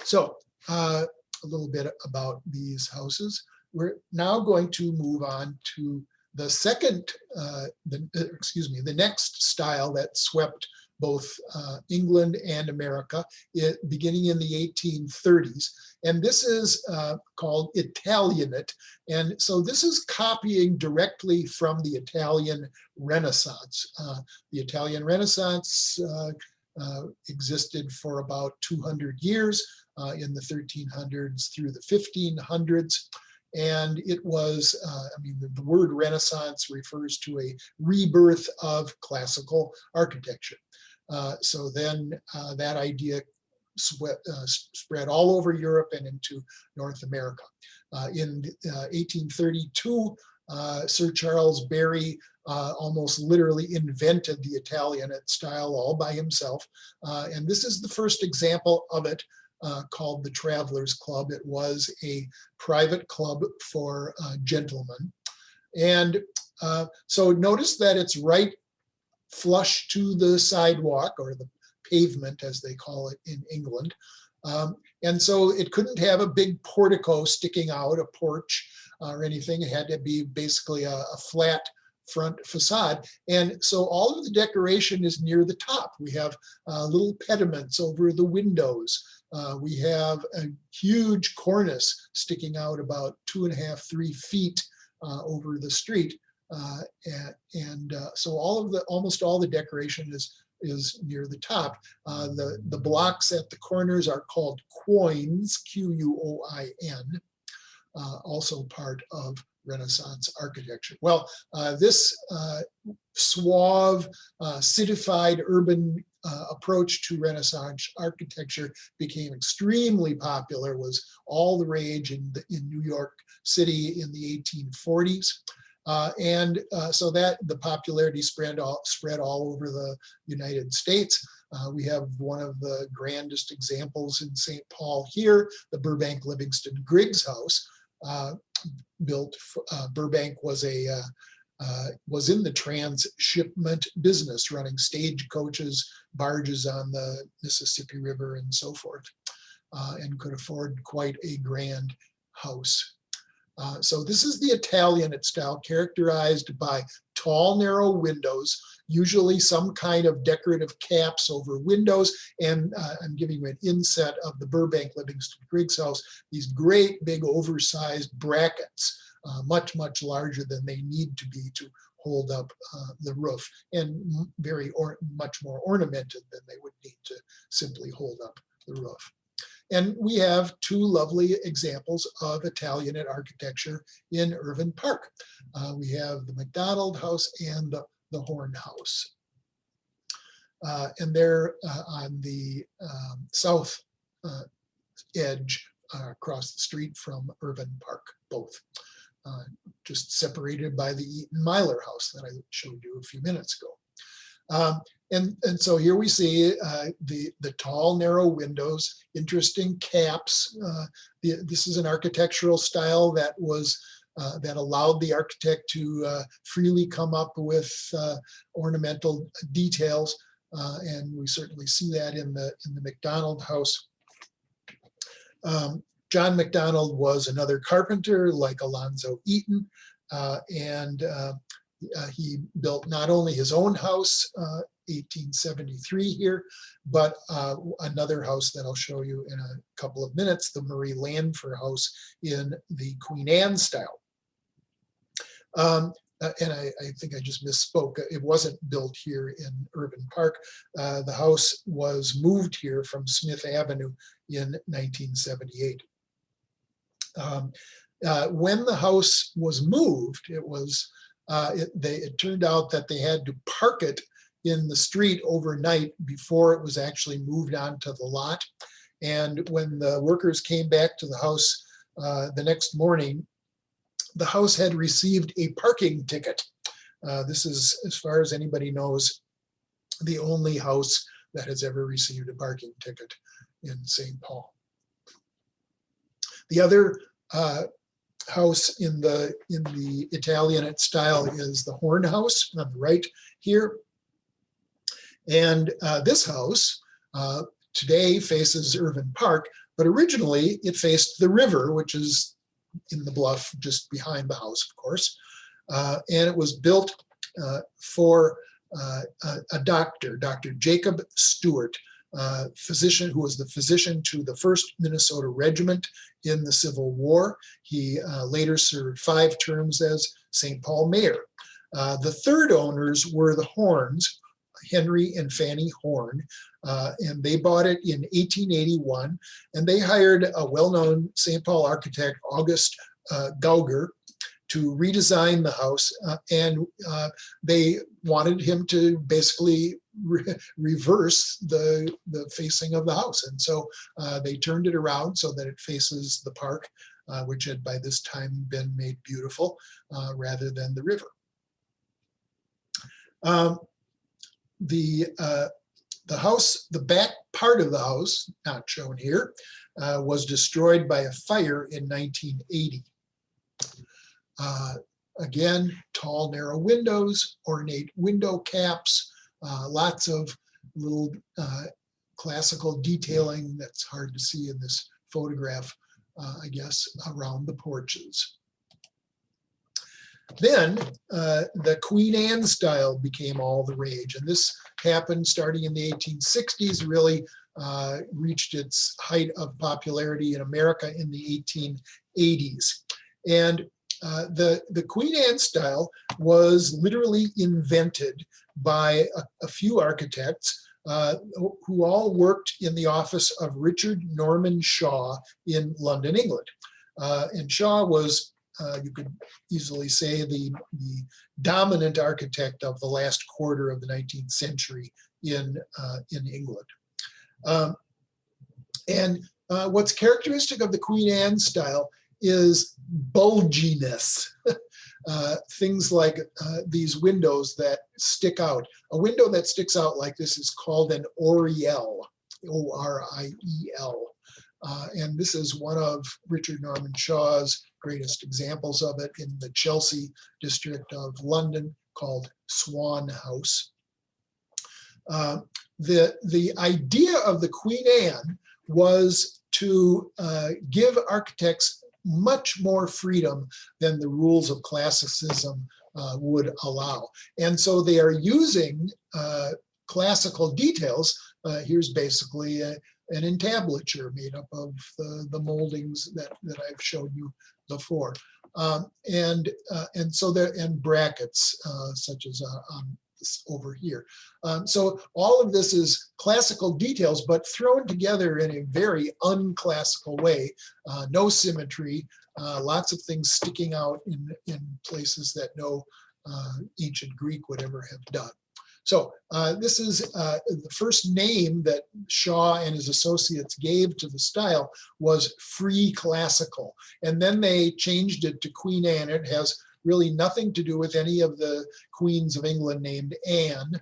So a little bit about these houses. We're now going to move on to the second, the next style that swept both England and America, beginning in the 1830s. And this is called Italianate. And so this is copying directly from the Italian Renaissance. The Italian Renaissance existed for about 200 years in the 1300s through the 1500s. And it was, I mean, the word Renaissance refers to a rebirth of classical architecture. So then that idea spread all over Europe and into North America. In 1832, Sir Charles Barry almost literally invented the Italianate style all by himself. And this is the first example of it, called the Travelers Club. It was a private club for gentlemen. And so notice that it's right flush to the sidewalk, or the pavement as they call it in England. And so it couldn't have a big portico sticking out, a porch or anything. It had to be basically a flat front facade. And so all of the decoration is near the top. We have little pediments over the windows. We have a huge cornice sticking out about 2.5, 3 feet over the street. So almost all the decoration is near the top. The blocks at the corners are called quoins, Q-U-O-I-N, also part of Renaissance architecture. Well, this suave, citified urban approach to Renaissance architecture became extremely popular, was all the rage in New York City in the 1840s. So that the popularity spread all over the United States. We have one of the grandest examples in St. Paul here, the Burbank Livingston Griggs house. Burbank was in the transshipment business, running stagecoaches, barges on the Mississippi River and so forth, and could afford quite a grand house. So this is the Italianate style, characterized by tall, narrow windows, usually some kind of decorative caps over windows. And I'm giving you an inset of the Burbank Livingston Griggs house, these great big oversized brackets, much, much larger than they need to be to hold up the roof, and much more ornamented than they would need to simply hold up the roof. And we have 2 lovely examples of Italianate architecture in Irvine Park. We have the McDonald House and the Horn House. And they're on the south edge across the street from Irvine Park, both. Just separated by the Eaton Myler House that I showed you a few minutes ago. And so here we see the tall, narrow windows, interesting caps. This is an architectural style that was that allowed the architect to freely come up with ornamental details, and we certainly see that in the MacDonald house. John MacDonald was another carpenter like Alonzo Eaton, and he built not only his own house, 1873 here, but another house that I'll show you in a couple of minutes, the Marie Landfer house in the Queen Anne style. And I think I just misspoke. It wasn't built here in Irvine Park. The house was moved here from Smith Avenue in 1978. When the house was moved, it turned out that they had to park it in the street overnight before it was actually moved onto the lot. And when the workers came back to the house the next morning, the house had received a parking ticket. This is, as far as anybody knows, the only house that has ever received a parking ticket in St. Paul. The other house in the Italianate style is the Horn House on the right here. And this house today faces Irvine Park, but originally it faced the river, which is in the bluff just behind the house, of course. And it was built for a doctor, Dr. Jacob Stewart, physician who was the physician to the 1st Minnesota Regiment in the Civil War. He later served 5 terms as St. Paul mayor. The third owners were the Horns, Henry and Fanny Horn, and they bought it in 1881, and they hired a well-known St. Paul architect, August Gauger, to redesign the house, and they wanted him to basically reverse the facing of the house. And so they turned it around so that it faces the park, which had by this time been made beautiful, rather than the river. The house, the back part of the house, not shown here, was destroyed by a fire in 1980. Again, tall, narrow windows, ornate window caps, lots of little classical detailing that's hard to see in this photograph, I guess, around the porches. Then the Queen Anne style became all the rage, and this happened starting in the 1860s, really reached its height of popularity in America in the 1880s. And the Queen Anne style was literally invented by a few architects who all worked in the office of Richard Norman Shaw in London, England. And Shaw was, you could easily say, the dominant architect of the last quarter of the 19th century in England. What's characteristic of the Queen Anne style is bulginess. Things like these windows that stick out. A window that sticks out like this is called an oriel, O-R-I-E-L. And this is one of Richard Norman Shaw's greatest examples of it in the Chelsea district of London, called Swan House. The idea of the Queen Anne was to give architects much more freedom than the rules of classicism would allow. And so they are using classical details. Here's basically an entablature made up of the moldings that I've shown you before. And so there, and brackets such as over here. So all of this is classical details, but thrown together in a very unclassical way. No symmetry, lots of things sticking out in places that no ancient Greek would ever have done. So this is the first name that Shaw and his associates gave to the style was Free Classical. And then they changed it to Queen Anne. It has really nothing to do with any of the queens of England named Anne.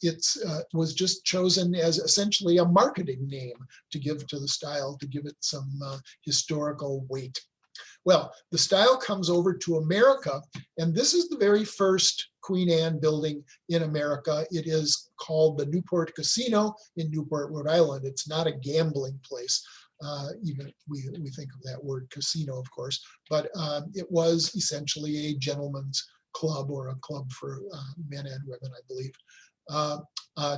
It was just chosen as essentially a marketing name to give to the style, to give it some historical weight. Well, the style comes over to America, and this is the very first Queen Anne building in America. It is called the Newport Casino in Newport, Rhode Island. It's not a gambling place. Even we think of that word casino, of course, but it was essentially a gentleman's club, or a club for men and women, I believe,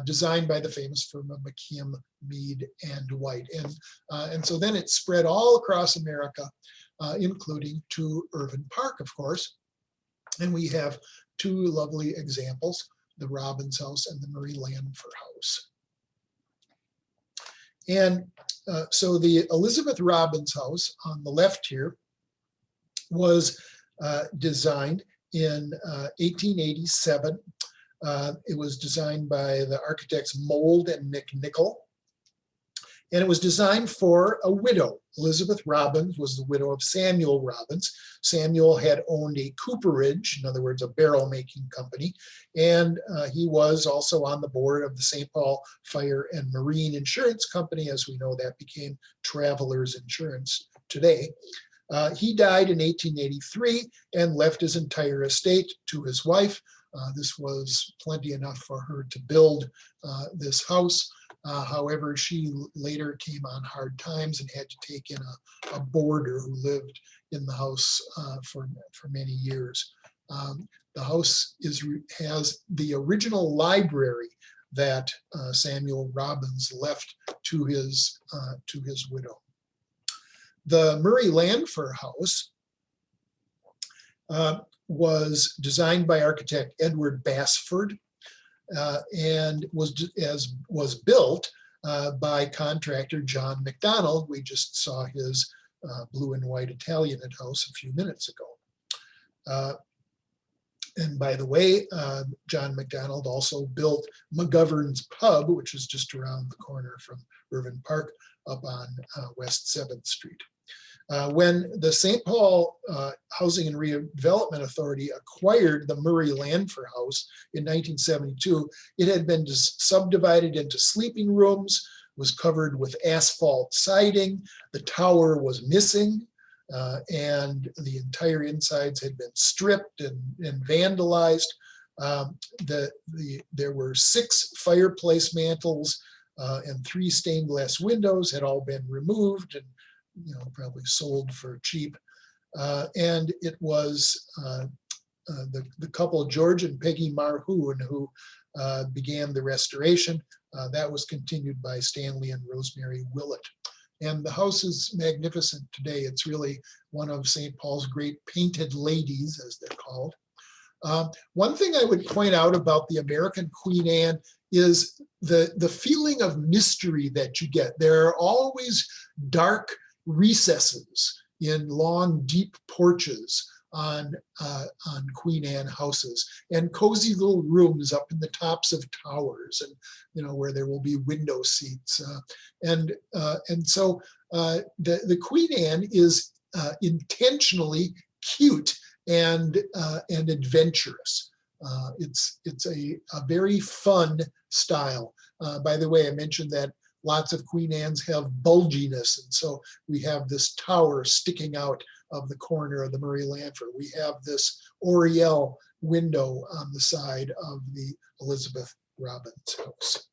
designed by the famous firm of McKim, Mead, and White. And so then it spread all across America, including to Irvine Park, of course. And we have two lovely examples, the Robbins House and the Murray Lanford House. And so the Elizabeth Robbins House on the left here was designed in 1887. It was designed by the architects Mould and McNichol. And it was designed for a widow. Elizabeth Robbins was the widow of Samuel Robbins. Samuel had owned a cooperage, in other words, a barrel making company. And he was also on the board of the St. Paul Fire and Marine Insurance Company. As we know, that became Travelers Insurance today. He died in 1883 and left his entire estate to his wife. This was plenty enough for her to build this house. However, she later came on hard times and had to take in a boarder who lived in the house for many years. The house has the original library that Samuel Robbins left to his widow. The Murray Lanford House was designed by architect Edward Basford, and was built by contractor John McDonald. We just saw his blue and white Italianate house a few minutes ago. And by the way, John McDonald also built McGovern's Pub, which is just around the corner from Irvine Park, up on West 7th Street. When the St. Paul Housing and Redevelopment Authority acquired the Murray Lanford House in 1972, it had been subdivided into sleeping rooms, was covered with asphalt siding, the tower was missing, and the entire insides had been stripped and vandalized. There were 6 fireplace mantles and 3 stained glass windows had all been removed and probably sold for cheap. And it was the couple, George and Peggy Marhoon, who began the restoration. That was continued by Stanley and Rosemary Willett. And the house is magnificent today. It's really one of St. Paul's great painted ladies, as they're called. One thing I would point out about the American Queen Anne is the feeling of mystery that you get. There are always dark recesses in long, deep porches on Queen Anne houses, and cozy little rooms up in the tops of towers, and where there will be window seats, and so the Queen Anne is intentionally cute and adventurous. It's a very fun style. By the way, I mentioned that lots of Queen Anne's have bulginess, and so we have this tower sticking out of the corner of the Murray Lanford. We have this oriel window on the side of the Elizabeth Robbins house.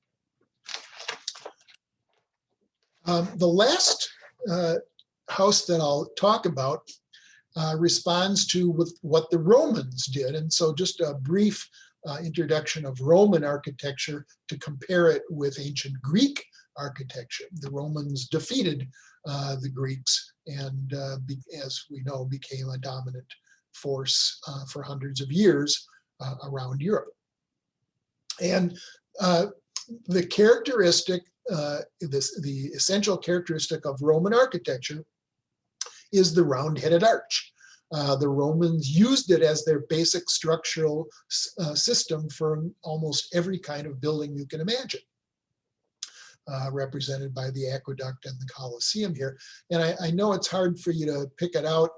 The last house that I'll talk about responds to what the Romans did, and so just a brief introduction of Roman architecture to compare it with ancient Greek architecture. The Romans defeated the Greeks and, as we know, became a dominant force for hundreds of years around Europe. And the characteristic, the essential characteristic of Roman architecture is the round-headed arch. The Romans used it as their basic structural system for almost every kind of building you can imagine. Represented by the aqueduct and the Colosseum here. And I know it's hard for you to pick it out.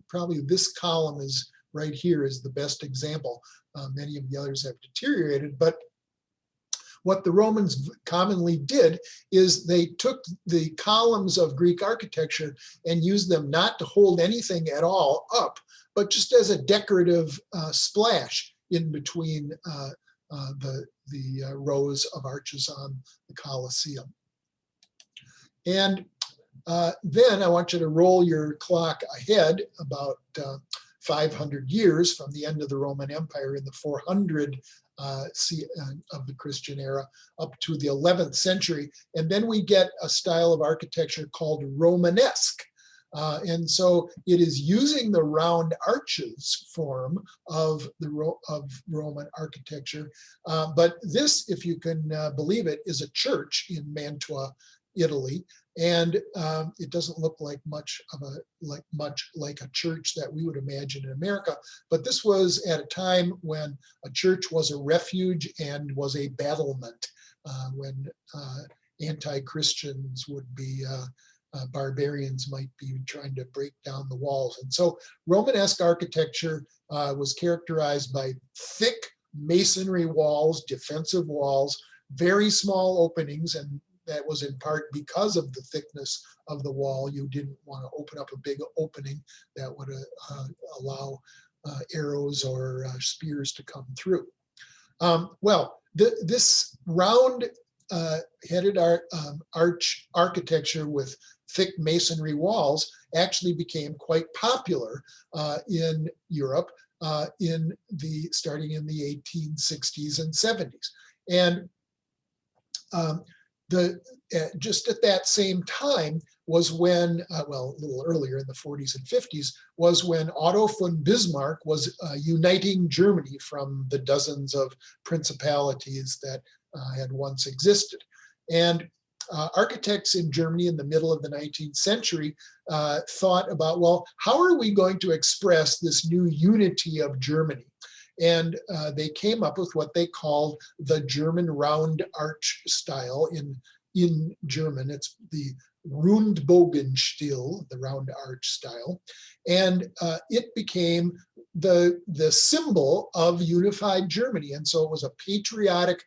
Probably this column is right here is the best example. Many of the others have deteriorated, but what the Romans commonly did is they took the columns of Greek architecture and used them not to hold anything at all up, but just as a decorative splash in between the rows of arches on the Colosseum. And then I want you to roll your clock ahead about 500 years from the end of the Roman Empire in the 400 of the Christian era up to the 11th century. And then we get a style of architecture called Romanesque. And so it is using the round arches form of Roman architecture. But this, if you can believe it, is a church in Mantua, Italy, and it doesn't look like much like a church that we would imagine in America. But this was at a time when a church was a refuge and was a battlement, when anti-Christians would be barbarians might be trying to break down the walls. And so Romanesque architecture was characterized by thick masonry walls, defensive walls, very small openings, and that was in part because of the thickness of the wall. You didn't want to open up a big opening that would allow arrows or spears to come through. This round headed arch architecture with thick masonry walls actually became quite popular in Europe starting in the 1860s and 70s. And just at that same time was when, well, a little earlier in the 40s and 50s, was when Otto von Bismarck was uniting Germany from the dozens of principalities that had once existed. And architects in Germany in the middle of the 19th century thought about, well, how are we going to express this new unity of Germany? And they came up with what they called the German round arch style. In German, it's the Rundbogenstil, the round arch style. And it became the symbol of unified Germany. And so it was a patriotic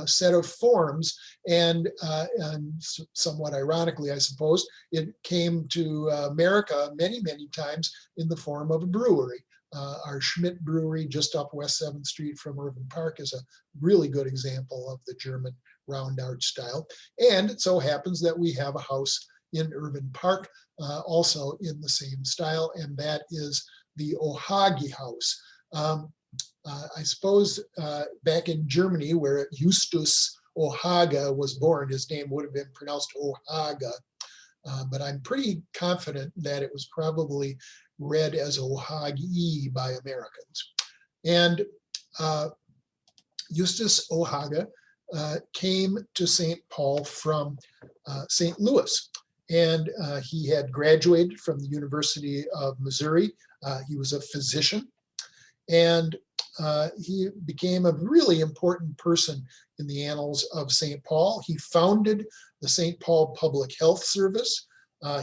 set of forms. And somewhat ironically, I suppose, it came to America many, many times in the form of a brewery. Our Schmidt Brewery just up West 7th Street from Irvine Park is a really good example of the German round arch style. And it so happens that we have a house in Irvine Park also in the same style, and that is the Ohagi House. I suppose back in Germany, where Justus Ohaga was born, his name would have been pronounced Ohaga, but I'm pretty confident that it was probably read as Ohagi by Americans. And Justus Ohaga came to St. Paul from St. Louis, and he had graduated from the University of Missouri. He was a physician, and he became a really important person in the annals of St. Paul. He founded the St. Paul Public Health Service.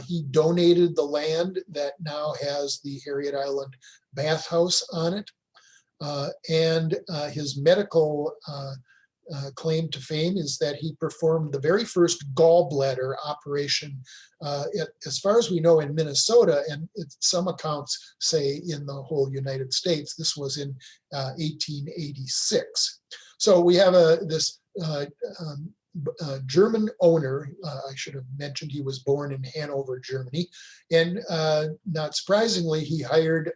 He donated the land that now has the Harriet Island bathhouse on it. And his medical claim to fame is that he performed the very first gallbladder operation, as far as we know, in Minnesota, and some accounts say in the whole United States. This was in 1886. So we have this German owner. I should have mentioned he was born in Hanover, Germany. And not surprisingly, he hired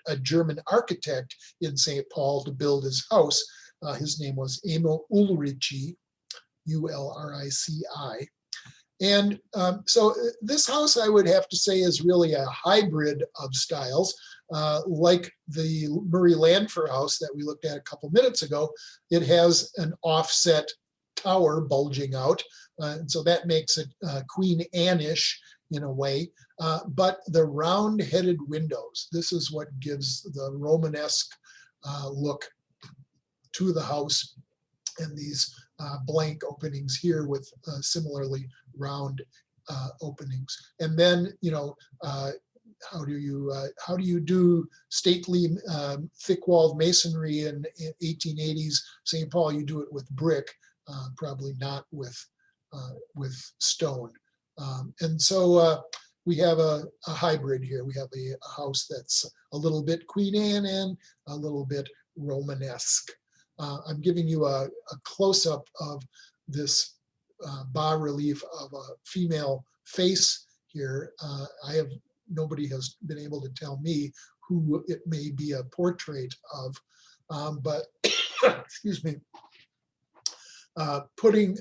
a German architect in St. Paul to build his house. His name was Emil Ulrici, U-L-R-I-C-I. And so this house, I would have to say, is really a hybrid of styles. Like the Murray Landfer house that we looked at a couple minutes ago, it has an offset tower bulging out. And so that makes it Queen Anne-ish in a way. But the round-headed windows, this is what gives the Romanesque look to the house, and these blank openings here with similarly round openings. And then, how do you do stately thick-walled masonry in 1880s St. Paul? You do it with brick, probably not with stone. And so we have a hybrid here. We have a house that's a little bit Queen Anne and a little bit Romanesque. I'm giving you a close-up of this bas-relief of a female face here. Nobody has been able to tell me who it may be a portrait of, but excuse me, putting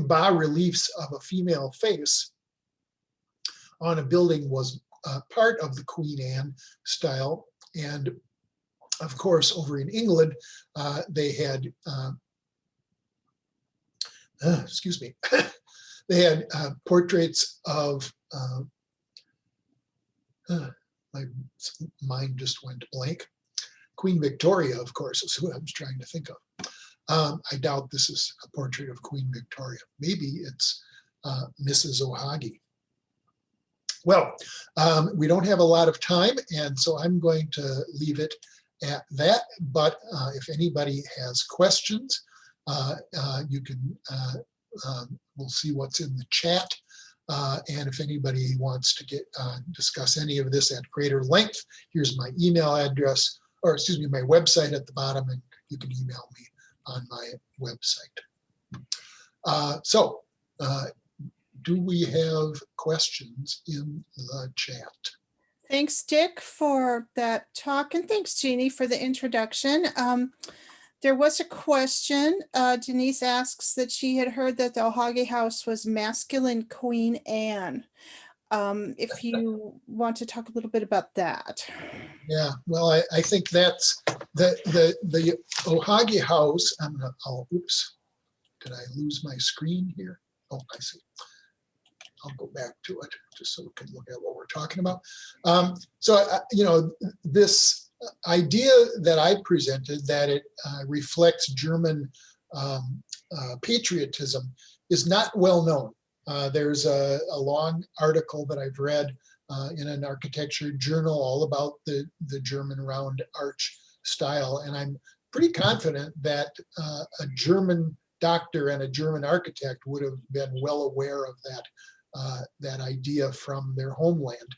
bas-reliefs of a female face on a building was part of the Queen Anne style. And of course, over in England, they had, excuse me, they had portraits of, my mind just went blank. Queen Victoria, of course, is who I was trying to think of. I doubt this is a portrait of Queen Victoria. Maybe it's Mrs. O'Hagy. Well, we don't have a lot of time, and so I'm going to leave it at that. But if anybody has questions, you can, we'll see what's in the chat. And if anybody wants to discuss any of this at greater length, here's my email address, or excuse me, my website at the bottom, and you can email me on my website. Do we have questions in the chat? Thanks, Dick, for that talk, and thanks, Jeannie, for the introduction. There was a question. Denise asks that she had heard that the O'Hagy house was masculine Queen Anne. If you want to talk a little bit about that. Yeah, well, I think that's the O'Hagy house. Oops, did I lose my screen here? Oh, I see. I'll go back to it just so we can look at what we're talking about. You know, this idea that I presented, that it reflects German patriotism, is not well known. There's a long article that I've read in an architecture journal all about the German round arch style, and I'm pretty confident that a German doctor and a German architect would have been well aware of that idea from their homeland.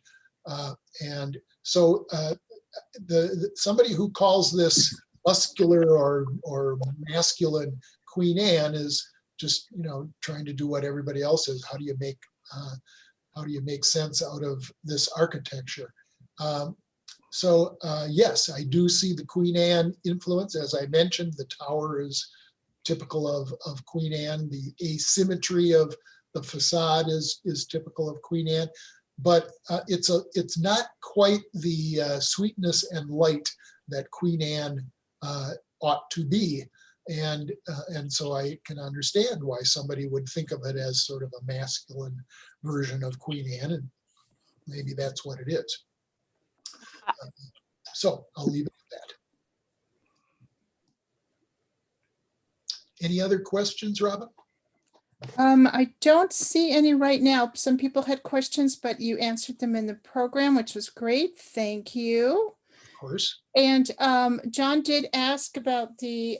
And so somebody who calls this muscular or masculine Queen Anne is just, you know, trying to do what everybody else is. How do you make sense out of this architecture? Yes, I do see the Queen Anne influence. As I mentioned, the tower is typical of Queen Anne. The asymmetry of the facade is typical of Queen Anne, but it's not quite the sweetness and light that Queen Anne ought to be. And so I can understand why somebody would think of it as sort of a masculine version of Queen Anne, and maybe that's what it is. So I'll leave it at that. Any other questions, Robin? I don't see any right now. Some people had questions, but you answered them in the program, which was great. Thank you. Of course. And John did ask about the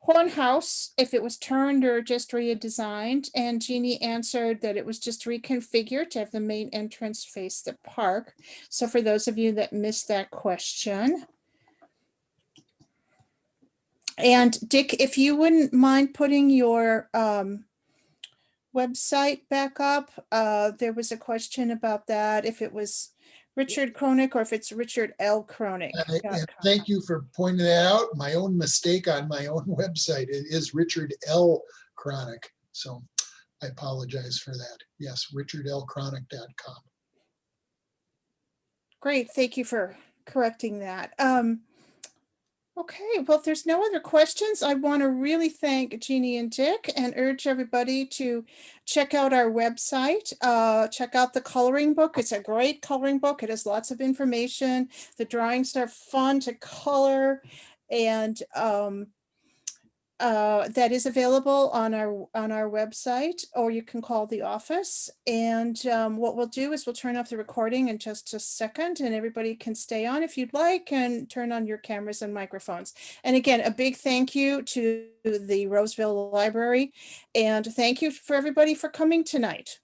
horn house, if it was turned or just redesigned. And Jeannie answered that it was just reconfigured to have the main entrance face the park. So for those of you that missed that question. And Dick, if you wouldn't mind putting your website back up. There was a question about that, if it was Richard Kronick or if it's Richard L. Kronick. And thank you for pointing that out. My own mistake on my own website. It is Richard L. Kronick. So I apologize for that. Yes, richardlkronick.com. Great. Thank you for correcting that. Okay, well, if there's no other questions, I want to really thank Jeannie and Dick and urge everybody to check out our website. Check out the coloring book. It's a great coloring book. It has lots of information. The drawings are fun to color, and that is available on our website, or you can call the office. And what we'll do is we'll turn off the recording in just a second, and everybody can stay on if you'd like, and turn on your cameras and microphones. And again, a big thank you to the Roseville Library, and thank you for everybody for coming tonight.